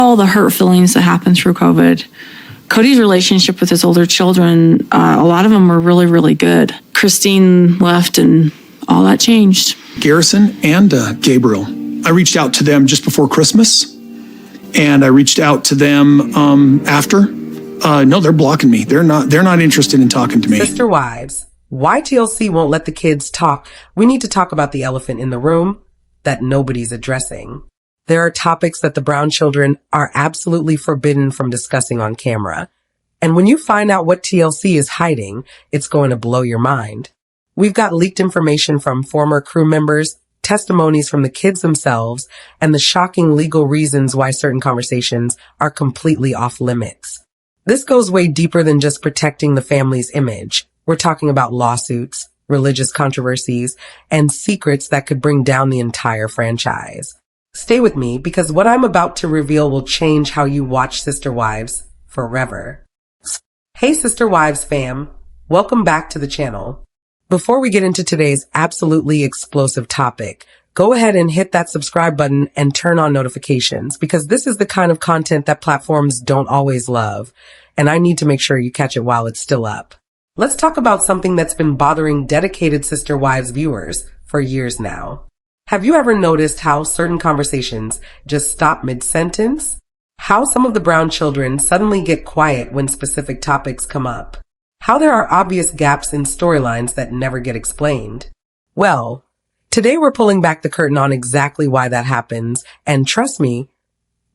all the hurt feelings that happened through COVID. Kody's relationship with his older children, a lot of them were really, really good. Christine left and all that changed. Garrison and Gabriel. I reached out to them just before Christmas, and I reached out to them after. No, they're blocking me. They're not interested in talking to me. Sister wives, why TLC won't let the kids talk? We need to talk about the elephant in the room that nobody's addressing. There are topics that the Brown children are absolutely forbidden from discussing on camera. And when you find out what TLC is hiding, it's going to blow your mind. We've got leaked information from former crew members, testimonies from the kids themselves, and the shocking legal reasons why certain conversations are completely off limits. This goes way deeper than just protecting the family's image. We're talking about lawsuits, religious controversies, and secrets that could bring down the entire franchise. Stay with me, because what I'm about to reveal will change how you watch Sister Wives forever. Hey Sister Wives fam, welcome back to the channel. Before we get into today's absolutely explosive topic, go ahead and hit that subscribe button and turn on notifications, because this is the kind of content that platforms don't always love, and I need to make sure you catch it while it's still up. Let's talk about something that's been bothering dedicated Sister Wives viewers for years now. Have you ever noticed how certain conversations just stop mid-sentence? How some of the Brown children suddenly get quiet when specific topics come up? How there are obvious gaps in storylines that never get explained? Well, today we're pulling back the curtain on exactly why that happens, and trust me,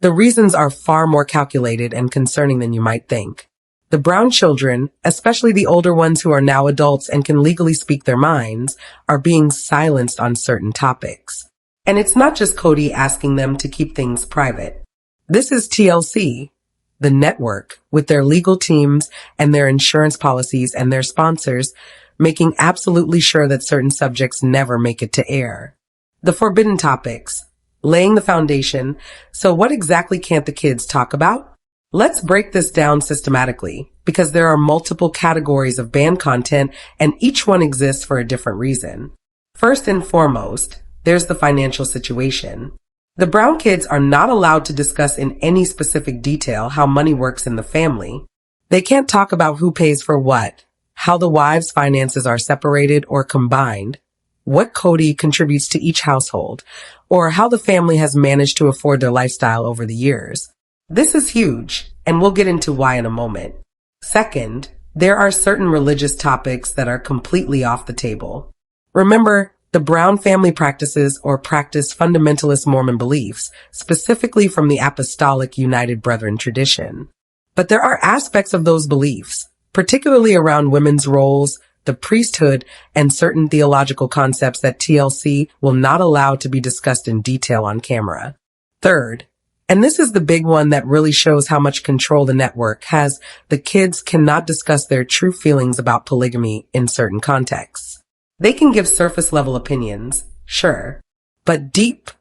the reasons are far more calculated and concerning than you might think. The Brown children, especially the older ones who are now adults and can legally speak their minds, are being silenced on certain topics. And it's not just Kody asking them to keep things private. This is TLC, the network, with their legal teams and their insurance policies and their sponsors, making absolutely sure that certain subjects never make it to air. The forbidden topics, laying the foundation. So what exactly can't the kids talk about? Let's break this down systematically, because there are multiple categories of banned content and each one exists for a different reason. First and foremost, there's the financial situation. The Brown kids are not allowed to discuss in any specific detail how money works in the family. They can't talk about who pays for what, how the wives' finances are separated or combined, what Kody contributes to each household, or how the family has managed to afford their lifestyle over the years. This is huge, and we'll get into why in a moment. Second, there are certain religious topics that are completely off the table. Remember, the Brown family practice fundamentalist Mormon beliefs, specifically from the Apostolic United Brethren tradition. But there are aspects of those beliefs, particularly around women's roles, the priesthood, and certain theological concepts that TLC will not allow to be discussed in detail on camera. Third, and this is the big one that really shows how much control the network has, the kids cannot discuss their true feelings about polygamy in certain contexts. They can give surface-level opinions, sure, but deep,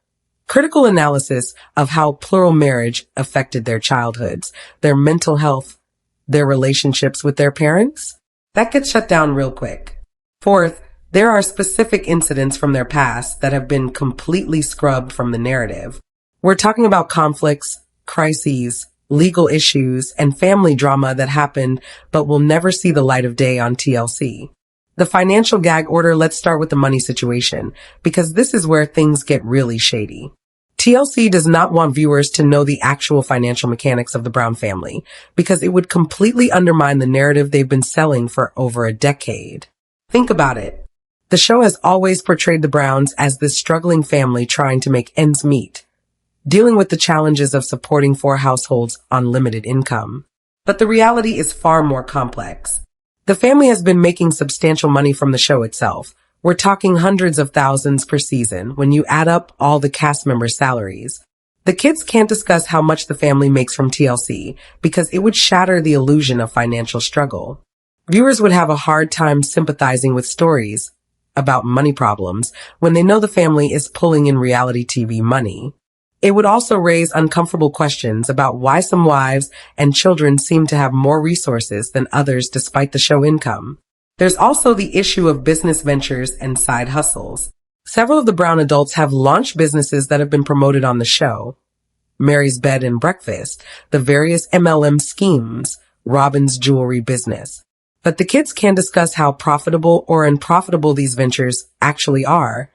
critical analysis of how plural marriage affected their childhoods, their mental health, their relationships with their parents, that gets shut down real quick. Fourth, there are specific incidents from their past that have been completely scrubbed from the narrative. We're talking about conflicts, crises, legal issues, and family drama that happened but will never see the light of day on TLC. The financial gag order, let's start with the money situation, because this is where things get really shady. TLC does not want viewers to know the actual financial mechanics of the Brown family, because it would completely undermine the narrative they've been selling for over a decade. Think about it. The show has always portrayed the Browns as this struggling family trying to make ends meet, dealing with the challenges of supporting 4 households on limited income. But the reality is far more complex. The family has been making substantial money from the show itself. We're talking hundreds of thousands per season when you add up all the cast members' salaries. The kids can't discuss how much the family makes from TLC because it would shatter the illusion of financial struggle. Viewers would have a hard time sympathizing with stories about money problems when they know the family is pulling in reality TV money. It would also raise uncomfortable questions about why some wives and children seem to have more resources than others despite the show income. There's also the issue of business ventures and side hustles. Several of the Brown adults have launched businesses that have been promoted on the show. Meri's bed and breakfast, the various MLM schemes, Robyn's jewelry business. But the kids can't discuss how profitable or unprofitable these ventures actually are,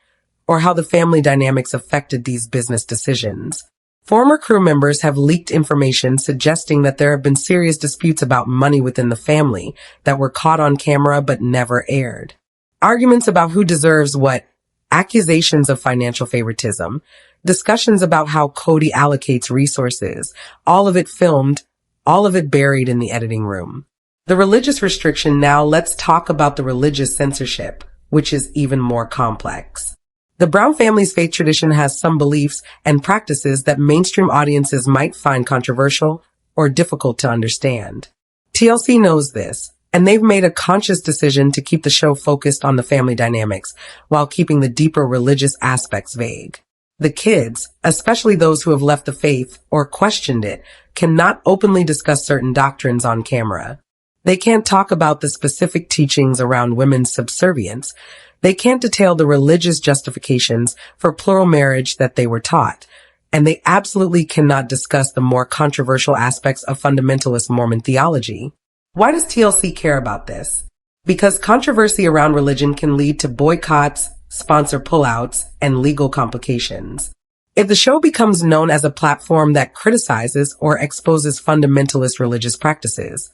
or how the family dynamics affected these business decisions. Former crew members have leaked information suggesting that there have been serious disputes about money within the family that were caught on camera but never aired. Arguments about who deserves what, accusations of financial favoritism, discussions about how Kody allocates resources, all of it filmed, all of it buried in the editing room. The religious restriction. Now let's talk about the religious censorship, which is even more complex. The Brown family's faith tradition has some beliefs and practices that mainstream audiences might find controversial or difficult to understand. TLC knows this, and they've made a conscious decision to keep the show focused on the family dynamics while keeping the deeper religious aspects vague. The kids, especially those who have left the faith or questioned it, cannot openly discuss certain doctrines on camera. They can't talk about the specific teachings around women's subservience. They can't detail the religious justifications for plural marriage that they were taught. And they absolutely cannot discuss the more controversial aspects of fundamentalist Mormon theology. Why does TLC care about this? Because controversy around religion can lead to boycotts, sponsor pullouts, and legal complications. If the show becomes known as a platform that criticizes or exposes fundamentalist religious practices,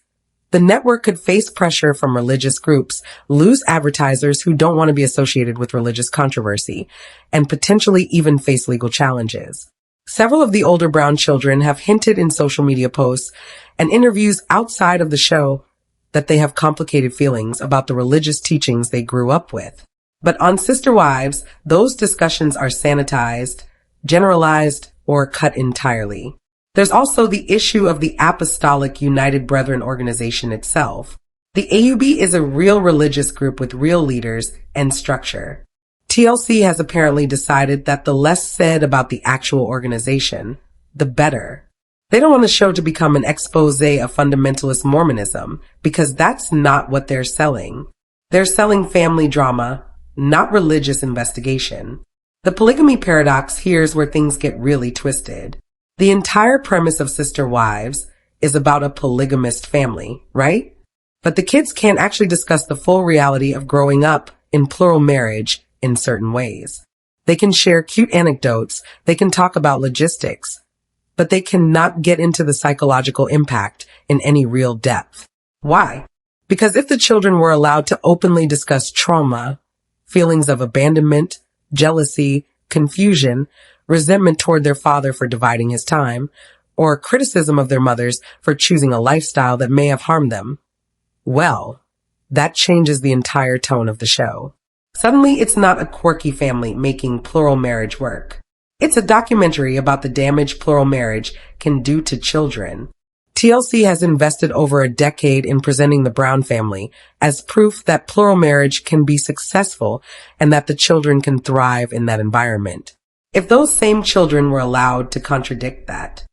the network could face pressure from religious groups, lose advertisers who don't want to be associated with religious controversy, and potentially even face legal challenges. Several of the older Brown children have hinted in social media posts and interviews outside of the show that they have complicated feelings about the religious teachings they grew up with. But on Sister Wives, those discussions are sanitized, generalized, or cut entirely. There's also the issue of the Apostolic United Brethren organization itself. The AUB is a real religious group with real leaders and structure. TLC has apparently decided that the less said about the actual organization, the better. They don't want the show to become an expose of fundamentalist Mormonism, because that's not what they're selling. They're selling family drama, not religious investigation. The Polygamy Paradox, here's where things get really twisted. The entire premise of Sister Wives is about a polygamist family, right? But the kids can't actually discuss the full reality of growing up in plural marriage in certain ways. They can share cute anecdotes, they can talk about logistics, but they cannot get into the psychological impact in any real depth. Why? Because if the children were allowed to openly discuss trauma, feelings of abandonment, jealousy, confusion, resentment toward their father for dividing his time, or criticism of their mothers for choosing a lifestyle that may have harmed them, well, that changes the entire tone of the show. Suddenly, it's not a quirky family making plural marriage work. It's a documentary about the damage plural marriage can do to children. TLC has invested over a decade in presenting the Brown family as proof that plural marriage can be successful and that the children can thrive in that environment. If those same children were allowed to contradict that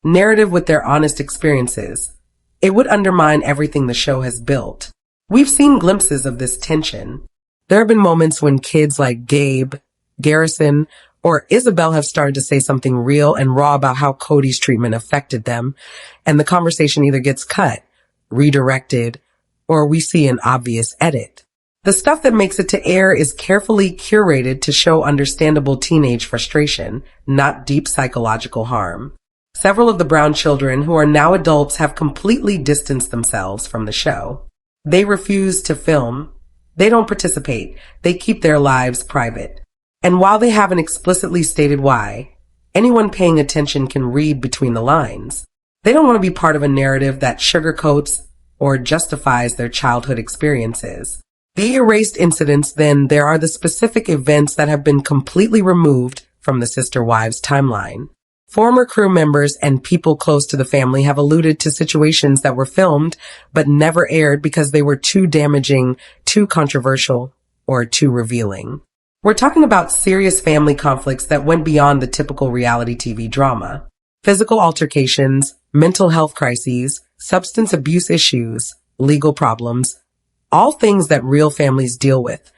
narrative with their honest experiences, it would undermine everything the show has built. We've seen glimpses of this tension. There have been moments when kids like Gabe, Garrison, or Isabel have started to say something real and raw about how Kody's treatment affected them, and the conversation either gets cut, redirected, or we see an obvious edit. The stuff that makes it to air is carefully curated to show understandable teenage frustration, not deep psychological harm. Several of the Brown children who are now adults have completely distanced themselves from the show. They refuse to film. They don't participate. They keep their lives private. And while they haven't explicitly stated why, anyone paying attention can read between the lines. They don't want to be part of a narrative that sugarcoats or justifies their childhood experiences. The erased incidents, then, there are the specific events that have been completely removed from the Sister Wives timeline. Former crew members and people close to the family have alluded to situations that were filmed but never aired because they were too damaging, too controversial, or too revealing. We're talking about serious family conflicts that went beyond the typical reality TV drama. Physical altercations, mental health crises, substance abuse issues, legal problems, all things that real families deal with.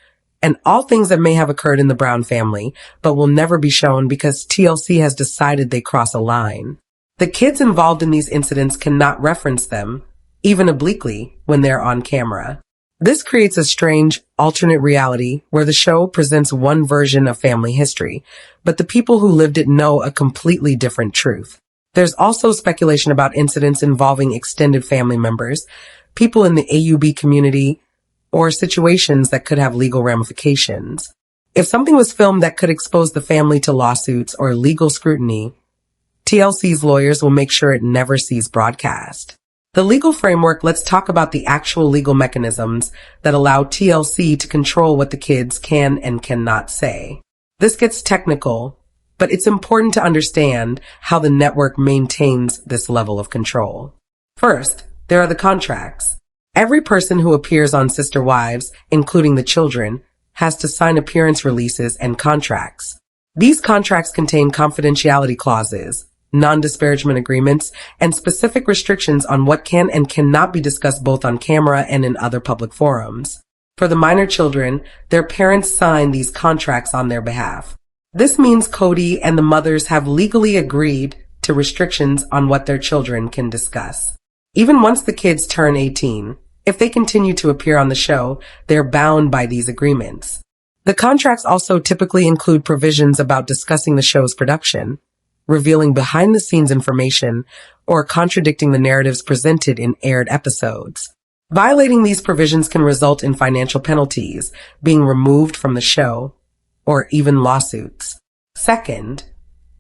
and all things that may have occurred in the Brown family, but will never be shown because TLC has decided they cross a line. The kids involved in these incidents cannot reference them, even obliquely, when they're on camera. This creates a strange, alternate reality where the show presents one version of family history, but the people who lived it know a completely different truth. There's also speculation about incidents involving extended family members, people in the AUB community, or situations that could have legal ramifications. If something was filmed that could expose the family to lawsuits or legal scrutiny, TLC's lawyers will make sure it never sees broadcast. The legal framework, let's talk about the actual legal mechanisms that allow TLC to control what the kids can and cannot say. This gets technical, but it's important to understand how the network maintains this level of control. First, there are the contracts. Every person who appears on Sister Wives, including the children, has to sign appearance releases and contracts. These contracts contain confidentiality clauses, non-disparagement agreements, and specific restrictions on what can and cannot be discussed both on camera and in other public forums. For the minor children, their parents sign these contracts on their behalf. This means Kody and the mothers have legally agreed to restrictions on what their children can discuss. Even once the kids turn 18, if they continue to appear on the show, they're bound by these agreements. The contracts also typically include provisions about discussing the show's production, revealing behind-the-scenes information, or contradicting the narratives presented in aired episodes. Violating these provisions can result in financial penalties, being removed from the show, or even lawsuits. Second,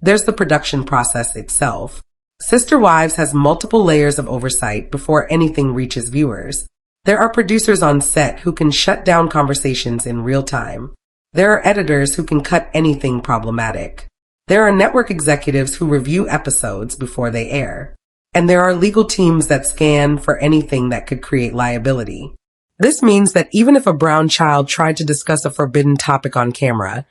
there's the production process itself. Sister Wives has multiple layers of oversight before anything reaches viewers. There are producers on set who can shut down conversations in real time. There are editors who can cut anything problematic. There are network executives who review episodes before they air. And there are legal teams that scan for anything that could create liability. This means that even if a brown child tried to discuss a forbidden topic on camera,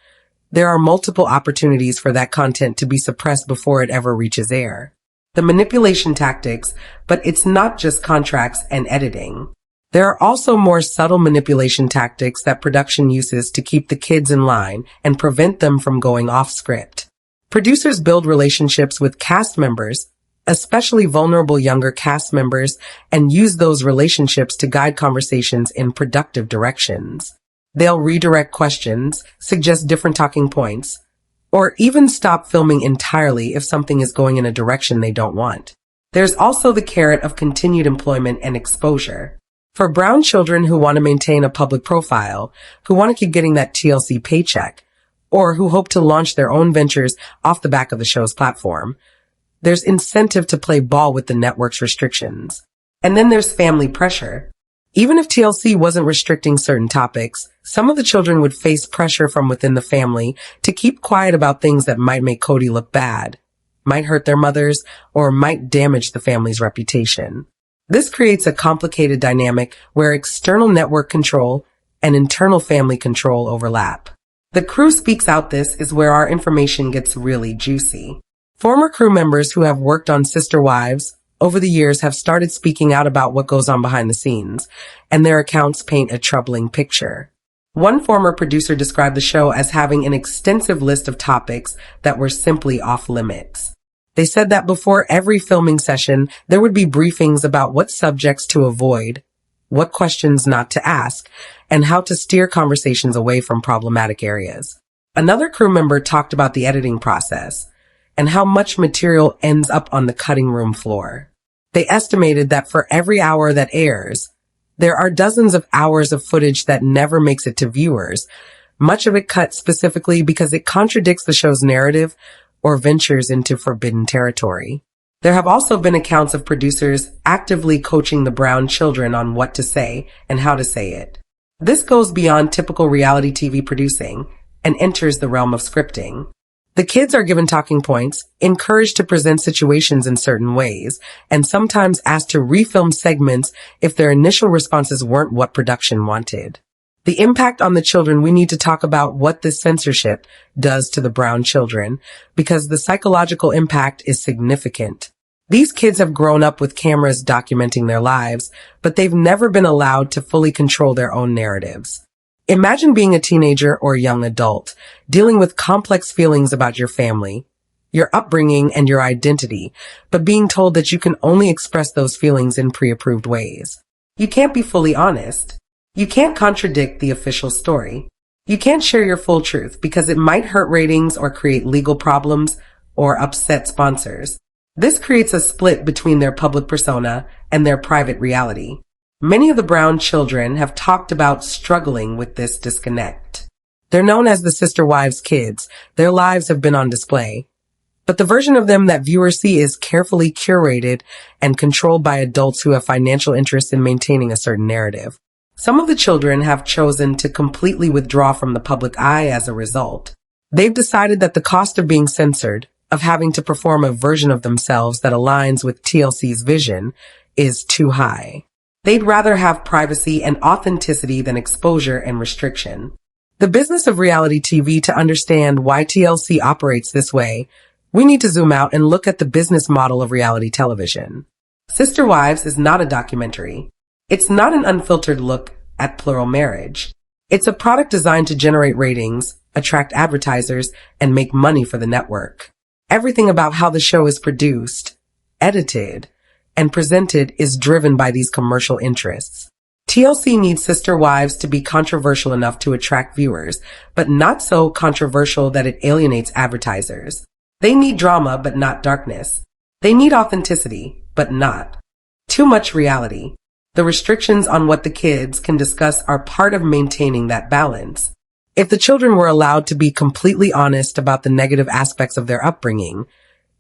there are multiple opportunities for that content to be suppressed before it ever reaches air. The manipulation tactics, but it's not just contracts and editing. There are also more subtle manipulation tactics that production uses to keep the kids in line and prevent them from going off script. Producers build relationships with cast members, especially vulnerable younger cast members, and use those relationships to guide conversations in productive directions. They'll redirect questions, suggest different talking points, or even stop filming entirely if something is going in a direction they don't want. There's also the carrot of continued employment and exposure. For brown children who want to maintain a public profile, who want to keep getting that TLC paycheck, or who hope to launch their own ventures off the back of the show's platform, there's incentive to play ball with the network's restrictions. And then there's family pressure. Even if TLC wasn't restricting certain topics, some of the children would face pressure from within the family to keep quiet about things that might make Kody look bad, might hurt their mothers, or might damage the family's reputation. This creates a complicated dynamic where external network control and internal family control overlap. The crew speaks out. This is where our information gets really juicy. Former crew members who have worked on Sister Wives over the years have started speaking out about what goes on behind the scenes, and their accounts paint a troubling picture. One former producer described the show as having an extensive list of topics that were simply off limits. They said that before every filming session, there would be briefings about what subjects to avoid, what questions not to ask, and how to steer conversations away from problematic areas. Another crew member talked about the editing process and how much material ends up on the cutting room floor. They estimated that for every hour that airs, there are dozens of hours of footage that never makes it to viewers, much of it cut specifically because it contradicts the show's narrative or ventures into forbidden territory. There have also been accounts of producers actively coaching the brown children on what to say and how to say it. This goes beyond typical reality TV producing and enters the realm of scripting. The kids are given talking points, encouraged to present situations in certain ways, and sometimes asked to refilm segments if their initial responses weren't what production wanted. The impact on the children, we need to talk about what this censorship does to the brown children, because the psychological impact is significant. These kids have grown up with cameras documenting their lives, but they've never been allowed to fully control their own narratives. Imagine being a teenager or a young adult, dealing with complex feelings about your family, your upbringing, and your identity, but being told that you can only express those feelings in pre-approved ways. You can't be fully honest. You can't contradict the official story. You can't share your full truth because it might hurt ratings or create legal problems or upset sponsors. This creates a split between their public persona and their private reality. Many of the Brown children have talked about struggling with this disconnect. They're known as the Sister Wives kids. Their lives have been on display. But the version of them that viewers see is carefully curated and controlled by adults who have financial interest in maintaining a certain narrative. Some of the children have chosen to completely withdraw from the public eye as a result. They've decided that the cost of being censored, of having to perform a version of themselves that aligns with TLC's vision, is too high. They'd rather have privacy and authenticity than exposure and restriction. The business of reality TV. To understand why TLC operates this way, we need to zoom out and look at the business model of reality television. Sister Wives is not a documentary. It's not an unfiltered look at plural marriage. It's a product designed to generate ratings, attract advertisers, and make money for the network. Everything about how the show is produced, edited, and presented is driven by these commercial interests. TLC needs Sister Wives to be controversial enough to attract viewers, but not so controversial that it alienates advertisers. They need drama, but not darkness. They need authenticity, but not too much reality. The restrictions on what the kids can discuss are part of maintaining that balance. If the children were allowed to be completely honest about the negative aspects of their upbringing,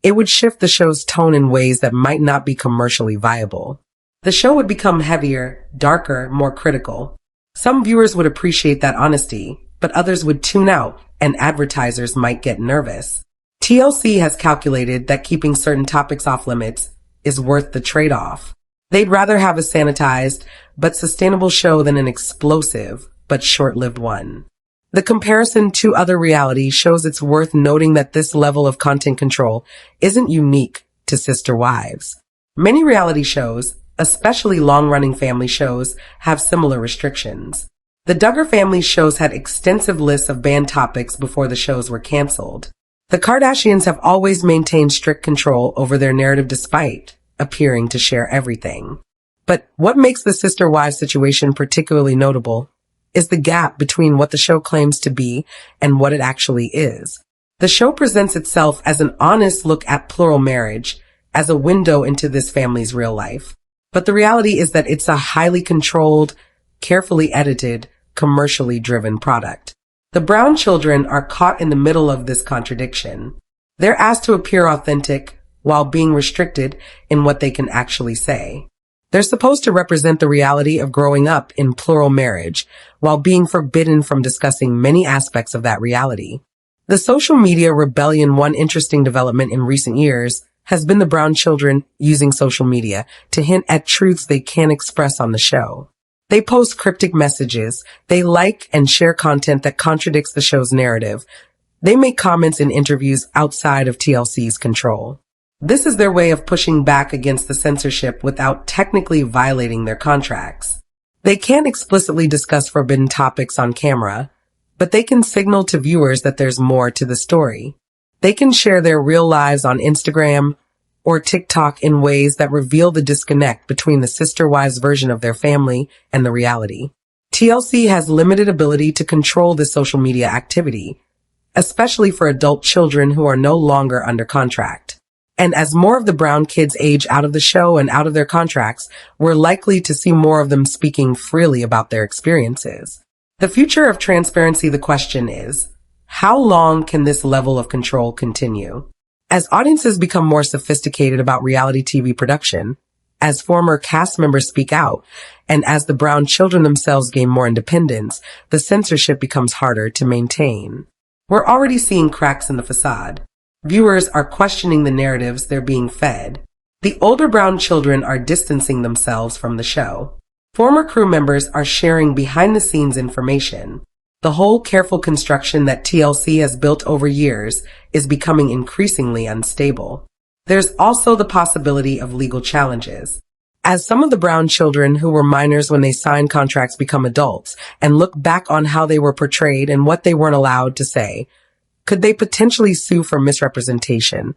it would shift the show's tone in ways that might not be commercially viable. The show would become heavier, darker, more critical. Some viewers would appreciate that honesty, but others would tune out, and advertisers might get nervous. TLC has calculated that keeping certain topics off limits is worth the trade-off. They'd rather have a sanitized but sustainable show than an explosive but short-lived one. The comparison to other reality shows it's worth noting that this level of content control isn't unique to Sister Wives. Many reality shows, especially long-running family shows, have similar restrictions. The Duggar family shows had extensive lists of banned topics before the shows were canceled. The Kardashians have always maintained strict control over their narrative despite appearing to share everything. But what makes the Sister Wives situation particularly notable is the gap between what the show claims to be and what it actually is. The show presents itself as an honest look at plural marriage, as a window into this family's real life. But the reality is that it's a highly controlled, carefully edited, commercially driven product. The Brown children are caught in the middle of this contradiction. They're asked to appear authentic while being restricted in what they can actually say. They're supposed to represent the reality of growing up in plural marriage while being forbidden from discussing many aspects of that reality. The social media rebellion. One interesting development in recent years has been the Brown children using social media to hint at truths they can't express on the show. They post cryptic messages. They like and share content that contradicts the show's narrative. They make comments in interviews outside of TLC's control. This is their way of pushing back against the censorship without technically violating their contracts. They can't explicitly discuss forbidden topics on camera, but they can signal to viewers that there's more to the story. They can share their real lives on Instagram or TikTok in ways that reveal the disconnect between the Sister Wives version of their family and the reality. TLC has limited ability to control this social media activity, especially for adult children who are no longer under contract. And as more of the Brown kids age out of the show and out of their contracts, we're likely to see more of them speaking freely about their experiences. The future of transparency. The question is, how long can this level of control continue? As audiences become more sophisticated about reality TV production, as former cast members speak out, and as the Brown children themselves gain more independence, the censorship becomes harder to maintain. We're already seeing cracks in the facade. Viewers are questioning the narratives they're being fed. The older Brown children are distancing themselves from the show. Former crew members are sharing behind-the-scenes information. The whole careful construction that TLC has built over years is becoming increasingly unstable. There's also the possibility of legal challenges. As some of the Brown children who were minors when they signed contracts become adults and look back on how they were portrayed and what they weren't allowed to say, could they potentially sue for misrepresentation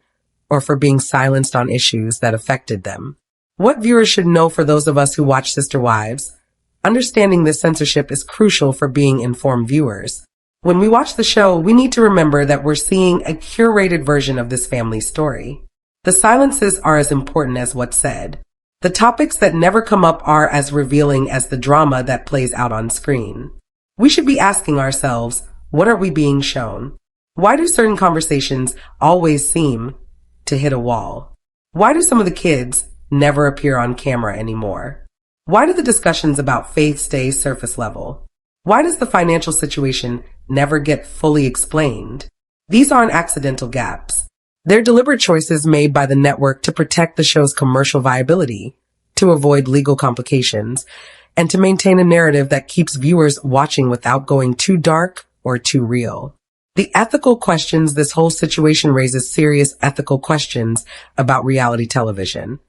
or for being silenced on issues that affected them? What viewers should know for those of us who watch Sister Wives? Understanding this censorship is crucial for being informed viewers. When we watch the show, we need to remember that we're seeing a curated version of this family story. The silences are as important as what's said. The topics that never come up are as revealing as the drama that plays out on screen. We should be asking ourselves, what are we being shown? Why do certain conversations always seem to hit a wall? Why do some of the kids never appear on camera anymore? Why do the discussions about faith stay surface level? Why does the financial situation never get fully explained? These aren't accidental gaps. They're deliberate choices made by the network to protect the show's commercial viability, to avoid legal complications, and to maintain a narrative that keeps viewers watching without going too dark or too real. The ethical questions this whole situation raises serious ethical questions about reality television,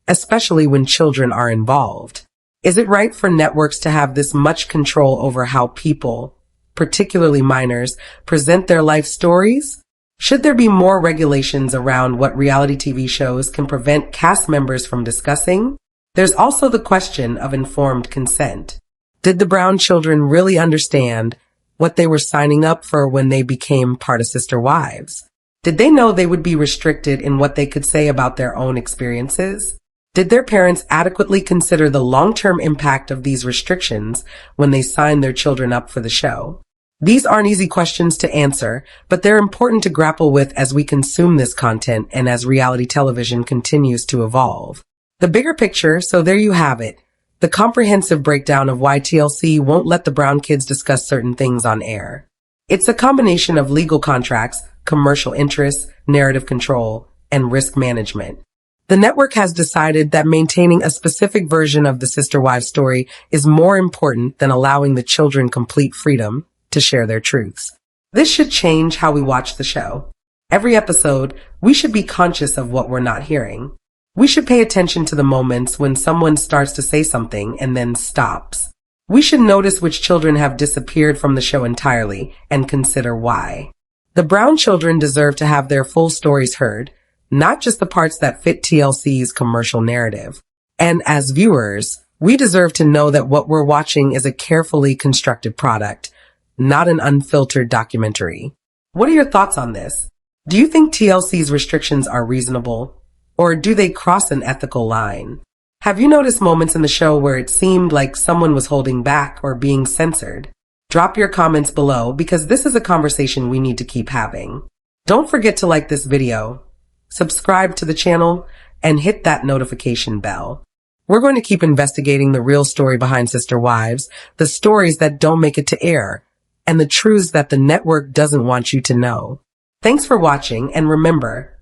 especially when children are involved. Is it right for networks to have this much control over how people, particularly minors, present their life stories? Should there be more regulations around what reality TV shows can prevent cast members from discussing? There's also the question of informed consent. Did the Brown children really understand what they were signing up for when they became part of Sister Wives? Did they know they would be restricted in what they could say about their own experiences? Did their parents adequately consider the long-term impact of these restrictions when they signed their children up for the show? These aren't easy questions to answer, but they're important to grapple with as we consume this content and as reality television continues to evolve. The bigger picture, so there you have it. The comprehensive breakdown of why TLC won't let the Brown kids discuss certain things on air. It's a combination of legal contracts, commercial interests, narrative control, and risk management. The network has decided that maintaining a specific version of the Sister Wives story is more important than allowing the children complete freedom to share their truths. This should change how we watch the show. Every episode, we should be conscious of what we're not hearing. We should pay attention to the moments when someone starts to say something and then stops. We should notice which children have disappeared from the show entirely and consider why. The Brown children deserve to have their full stories heard, not just the parts that fit TLC's commercial narrative. And as viewers, we deserve to know that what we're watching is a carefully constructed product, not an unfiltered documentary. What are your thoughts on this? Do you think TLC's restrictions are reasonable, or do they cross an ethical line? Have you noticed moments in the show where it seemed like someone was holding back or being censored? Drop your comments below because this is a conversation we need to keep having. Don't forget to like this video, subscribe to the channel, and hit that notification bell. We're going to keep investigating the real story behind Sister Wives, the stories that don't make it to air, and the truths that the network doesn't want you to know. Thanks for watching, and remember,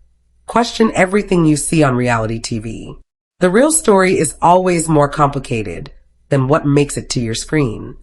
question everything you see on reality TV. The real story is always more complicated than what makes it to your screen.